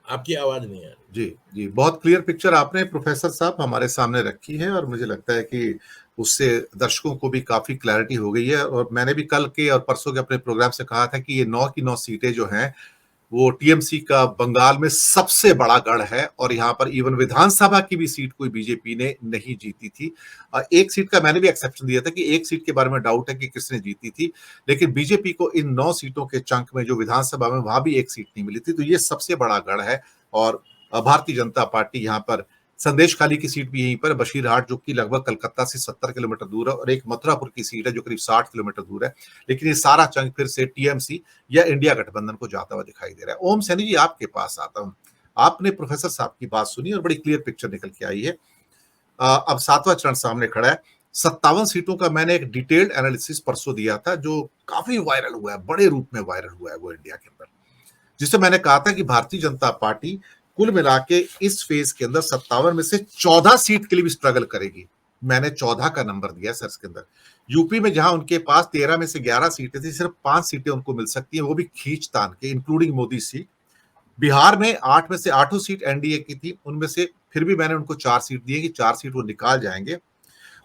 आपकी आवाज नहीं आ रही। जी, जी, बहुत क्लियर पिक्चर आपने प्रोफेसर साहब हमारे सामने रखी है और मुझे लगता है कि उससे दर्शकों को भी काफ़ी क्लैरिटी हो गई है और मैंने भी कल के और परसों के अपने प्रोग्राम से कहा था कि ये 9 की 9 सीटें जो हैं, वो टीएमसी का बंगाल में सबसे बड़ा गढ़ है और यहाँ पर इवन विधानसभा की भी सीट कोई बीजेपी ने नहीं जीती थी। एक सीट का मैंने भी एक्सेप्शन दिया था कि एक सीट के बारे में डाउट है कि किसने जीती थी, लेकिन बीजेपी को इन 9 सीटों के चंक में जो विधानसभा में वहां भी एक सीट नहीं मिली थी, तो ये सबसे बड़ा गढ़ है। और भारतीय जनता पार्टी यहाँ पर संदेश खाली की सीट भी यहीं पर बशीरहाट जो कि लगभग कलकत्ता से 70 किलोमीटर दूर है और एक मथुरापुर की सीट है जो करीब 60 किलोमीटर दूर है, लेकिन ये सारा चंक फिर से टीएमसी या इंडिया गठबंधन को जाता हुआ दिखाई दे रहा है। ओम सैनी जी, आपके पास आता हूं। आपने प्रोफेसर साहब की बात सुनी और बड़ी क्लियर पिक्चर निकल के आई है। अब सातवां चरण सामने खड़ा है। 57 सीटों का मैंने एक डिटेल्ड एनालिसिस परसों दिया था जो काफी वायरल हुआ है, बड़े रूप में वायरल हुआ है वो इंडिया के अंदर, जिससे मैंने कहा था कि भारतीय जनता पार्टी कुल मिला के इस फेज के अंदर 57 में से 14 सीट के लिए भी स्ट्रगल करेगी। मैंने 14 का नंबर दिया सर इसके अंदर। यूपी में जहां उनके पास 13 में से 11 सीटें थी, सिर्फ 5 सीटें उनको मिल सकती हैं, वो भी खींच तान के, इंक्लूडिंग मोदी सीट। बिहार में 8 में से 8 सीट एनडीए की थी, उनमें से फिर भी मैंने उनको 4 सीट दी कि 4 सीट वो निकाल जाएंगे।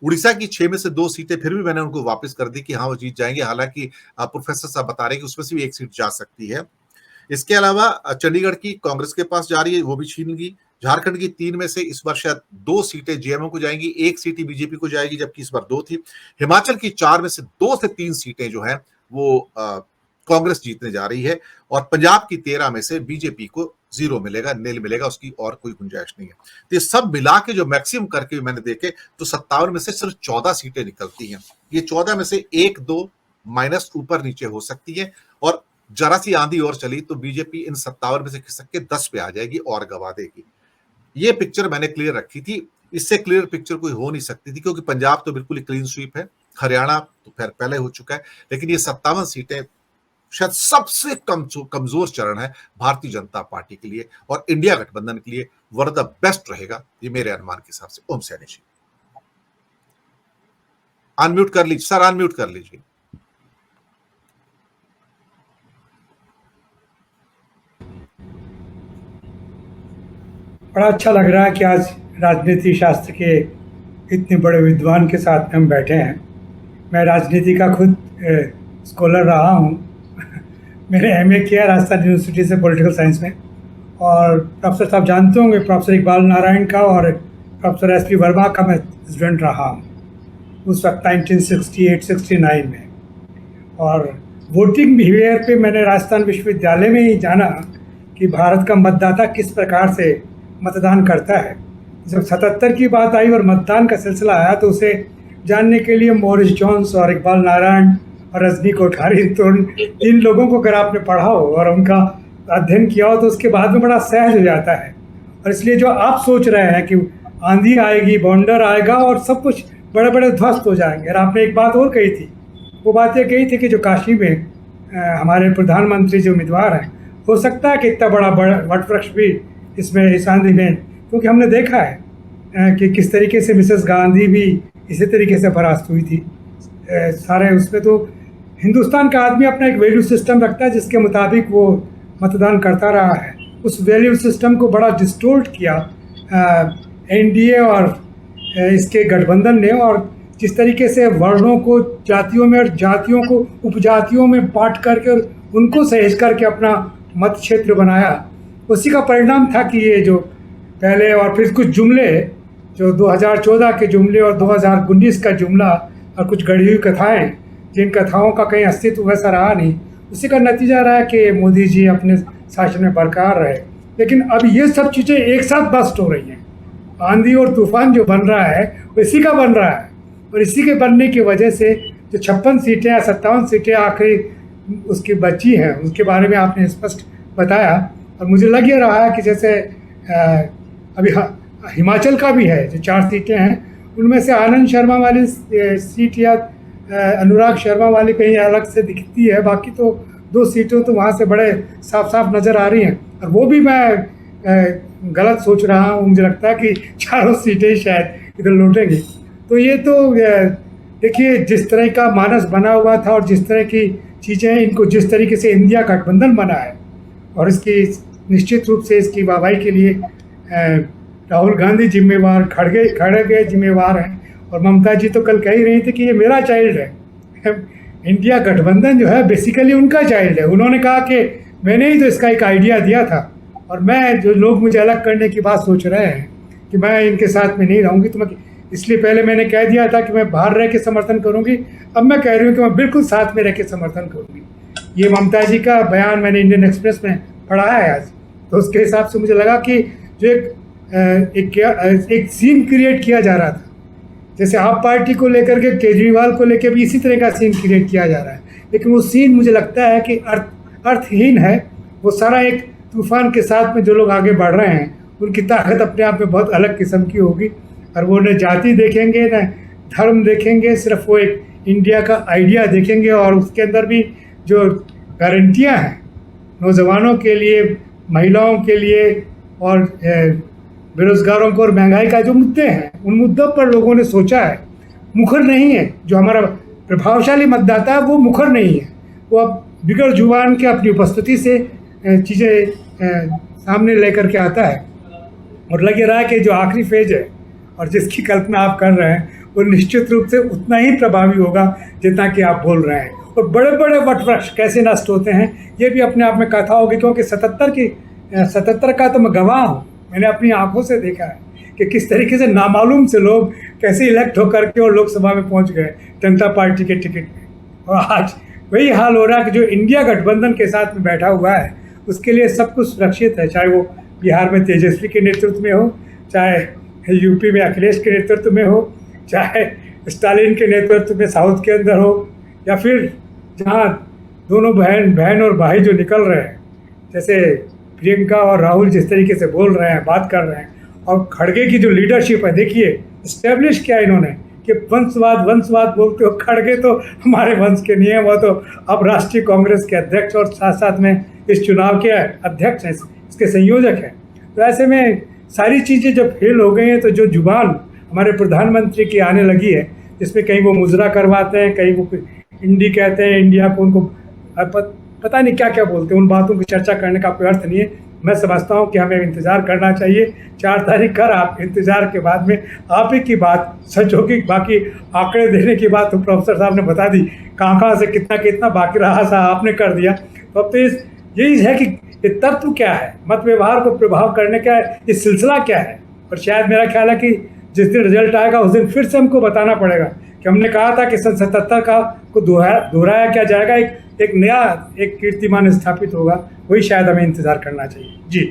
उड़ीसा की 6 में से 2 सीटें फिर भी मैंने उनको वापस कर दी कि हाँ वो जीत जाएंगे, हालांकि प्रोफेसर साहब बता रहे हैं कि उसमें से भी एक सीट जा सकती है। इसके अलावा चंडीगढ़ की कांग्रेस के पास जा रही है, वो भी छीन ली। झारखंड की 3 में से इस बार शायद 2 सीटें जेएमएम को जाएंगी, 1 सीट ही बीजेपी को जाएगी, जबकि इस बार 2 थी। हिमाचल की 4 में से 2 से 3 सीटें जो हैं वो कांग्रेस जीतने जा रही है और पंजाब की 13 में से बीजेपी को 0 मिलेगा, नील मिलेगा, उसकी और कोई गुंजाइश नहीं है। तो ये सब मिला के जो मैक्सिमम करके मैंने देखे तो 57 में से सिर्फ 14 सीटें निकलती हैं। ये 14 में से 1-2 माइनस ऊपर नीचे हो सकती है और जरा सी आंधी और चली तो बीजेपी इन 57 में से खिसक के 10 पे आ जाएगी और गवा देगी। ये पिक्चर मैंने क्लियर रखी थी। इससे क्लियर पिक्चर कोई हो नहीं सकती थी क्योंकि पंजाब तो बिल्कुल ही क्लीन स्वीप है, हरियाणा तो फिर पहले हो चुका है, लेकिन ये 57 सीटें शायद सबसे कमजोर चरण है भारतीय जनता पार्टी के लिए और इंडिया गठबंधन के लिए वन ऑफ द बेस्ट रहेगा, ये मेरे अनुमान के हिसाब से। ओम सैनी जी अनम्यूट कर लीजिए सर, अनम्यूट कर लीजिए। बड़ा अच्छा लग रहा है कि आज राजनीति शास्त्र के इतने बड़े विद्वान के साथ में हम बैठे हैं। मैं राजनीति का खुद स्कॉलर रहा हूँ। मैंने एमए किया राजस्थान यूनिवर्सिटी से पॉलिटिकल साइंस में, और प्रोफेसर साहब जानते होंगे प्रोफेसर इकबाल नारायण का और प्रोफेसर एसपी वर्मा का मैं स्टूडेंट रहा हूँ उस वक्त 1968-69 में। और वोटिंग बिहेवियर पे मैंने राजस्थान विश्वविद्यालय में ही जाना कि भारत का मतदाता किस प्रकार से मतदान करता है। जब 77 की बात आई और मतदान का सिलसिला आया तो उसे जानने के लिए मॉरिस जोन्स और इकबाल नारायण और रजनी कोठारी, तो इन लोगों को अगर आपने पढ़ा हो और उनका अध्ययन किया हो तो उसके बाद में बड़ा सहज हो जाता है। और इसलिए जो आप सोच रहे हैं कि आंधी आएगी, बॉन्डर आएगा और सब कुछ बड़े बड़े ध्वस्त हो जाएंगे। और आपने एक बात और कही थी, वो बात ये कही थी कि जो काशी में हमारे प्रधानमंत्री जो उम्मीदवार हैं, हो सकता है कि इतना बड़ा वट वृक्ष भी इसमें इस आंधी में, क्योंकि हमने देखा है कि किस तरीके से मिसेस गांधी भी इसी तरीके से परास्त हुई थी। सारे उसमें तो हिंदुस्तान का आदमी अपना एक वैल्यू सिस्टम रखता है जिसके मुताबिक वो मतदान करता रहा है। उस वैल्यू सिस्टम को बड़ा डिस्टोर्ट किया एनडीए और इसके गठबंधन ने, और जिस तरीके से वर्णों को जातियों में और जातियों को उपजातियों में बांट करके और उनको सहेज करके अपना मत क्षेत्र बनाया, उसी का परिणाम था कि ये जो पहले और फिर कुछ जुमले जो 2014 के जुमले और 2019 का जुमला और कुछ गढ़ी हुई कथाएं, जिन कथाओं का कहीं अस्तित्व वैसा रहा नहीं, उसी का नतीजा रहा कि मोदी जी अपने शासन में बरकरार रहे। लेकिन अब ये सब चीज़ें एक साथ बस्ट हो रही हैं। आंधी और तूफान जो बन रहा है वो इसी का बन रहा है, और इसी के बनने की वजह से जो 56 सीटें या 57 सीटें आखिरी उसकी बची हैं, उसके बारे में आपने स्पष्ट बताया। और मुझे लग ये रहा है कि जैसे अभी हिमाचल का भी है जो 4 सीटें हैं, उनमें से आनंद शर्मा वाली सीट या अनुराग शर्मा वाली कहीं अलग से दिखती है, बाकी तो 2 सीटें तो वहाँ से बड़े साफ साफ नज़र आ रही हैं। और वो भी मैं गलत सोच रहा हूँ, मुझे लगता है कि 4 सीटें शायद इधर लौटेंगी। तो ये तो देखिए जिस तरह का मानस बना हुआ था और जिस तरह की चीज़ें, इनको जिस तरीके से इंडिया गठबंधन बना है और इसकी निश्चित रूप से इसकी वाहवाही के लिए राहुल गांधी जिम्मेवार, खड़गे जिम्मेवार हैं। और ममता जी तो कल कह ही रही थी कि ये मेरा चाइल्ड है। इंडिया गठबंधन जो है बेसिकली उनका चाइल्ड है। उन्होंने कहा कि मैंने ही तो इसका एक आइडिया दिया था, और मैं जो लोग मुझे अलग करने की बात सोच रहे हैं कि मैं इनके साथ में नहीं रहूँगी, तो मैं इसलिए पहले मैंने कह दिया था कि मैं बाहर रह के समर्थन करूँगी। अब मैं कह रही हूँ कि मैं बिल्कुल साथ में रह के समर्थन करूँगी। ये ममता जी का बयान मैंने इंडियन एक्सप्रेस में पढ़ा है आज, तो उसके हिसाब से मुझे लगा कि जो एक सीन क्रिएट किया जा रहा था, जैसे आप पार्टी को लेकर के केजरीवाल को लेकर भी इसी तरह का सीन क्रिएट किया जा रहा है, लेकिन वो सीन मुझे लगता है कि अर्थहीन है। वो सारा एक तूफान के साथ में जो लोग आगे बढ़ रहे हैं उनकी ताकत अपने आप में बहुत अलग किस्म की होगी, और वो न जाति देखेंगे न धर्म देखेंगे, सिर्फ वो एक इंडिया का आइडिया देखेंगे। और उसके अंदर भी जो गारंटियां हैं नौजवानों के लिए, महिलाओं के लिए और बेरोजगारों को और महंगाई का जो मुद्दे हैं, उन मुद्दों पर लोगों ने सोचा है। मुखर नहीं है, जो हमारा प्रभावशाली मतदाता है वो मुखर नहीं है। वो अब बिगड़ जुबान के अपनी उपस्थिति से चीज़ें सामने लेकर के आता है, और लग रहा है कि जो आखिरी फेज है और जिसकी कल्पना आप कर रहे हैं वो निश्चित रूप से उतना ही प्रभावी होगा जितना कि आप बोल रहे हैं। और बड़े बड़े वटवृक्ष कैसे नष्ट होते हैं ये भी अपने आप में कथा होगी, क्योंकि 77 का तो मैं गवाह हूँ। मैंने अपनी आंखों से देखा है कि किस तरीके से नामालूम से लोग कैसे इलेक्ट होकर के और लोकसभा में पहुंच गए जनता पार्टी के टिकट में। और आज वही हाल हो रहा है कि जो इंडिया गठबंधन के साथ में बैठा हुआ है उसके लिए सब कुछ सुरक्षित है, चाहे वो बिहार में तेजस्वी के नेतृत्व में हो, चाहे यूपी में अखिलेश के नेतृत्व में हो, चाहे स्टालिन के नेतृत्व में साउथ के अंदर हो, या फिर जहाँ दोनों बहन और भाई जो निकल रहे हैं, जैसे प्रियंका और राहुल जिस तरीके से बोल रहे हैं, बात कर रहे हैं, और खड़गे की जो लीडरशिप है, देखिए इस्टेब्लिश किया इन्होंने कि वंशवाद बोलते हो। खड़गे तो हमारे वंश के नहीं है, वो तो अब राष्ट्रीय कांग्रेस के अध्यक्ष और साथ साथ में इस चुनाव के अध्यक्ष हैं, इसके संयोजक हैं। तो ऐसे में सारी चीज़ें जब फेल हो गई हैं तो जो जुबान हमारे प्रधानमंत्री की आने लगी है, जिसमें कहीं वो मुजरा करवाते हैं, कहीं वो इंडी कहते हैं, इंडिया को उनको पता नहीं क्या क्या बोलते हैं, उन बातों की चर्चा करने का कोई अर्थ नहीं है। मैं समझता हूँ कि हमें इंतज़ार करना चाहिए। 4 तारीख कर आप इंतज़ार के बाद में आप ही की बात सच होगी। बाकी आंकड़े देने की बात तो प्रोफेसर साहब ने बता दी, कहाँ से कितना बाकी रहा सा आपने कर दिया। तो अब तो यही है कि ये तत्व क्या है, मत व्यवहार को प्रभाव करने का ये सिलसिला क्या है। और शायद मेरा ख्याल है कि जिस दिन रिजल्ट आएगा उस दिन फिर से हमको बताना पड़ेगा कि हमने कहा था कि सन 77 का को दोहराया क्या जाएगा, एक नया कीर्तिमान स्थापित होगा। वही शायद हमें इंतज़ार करना चाहिए। जी।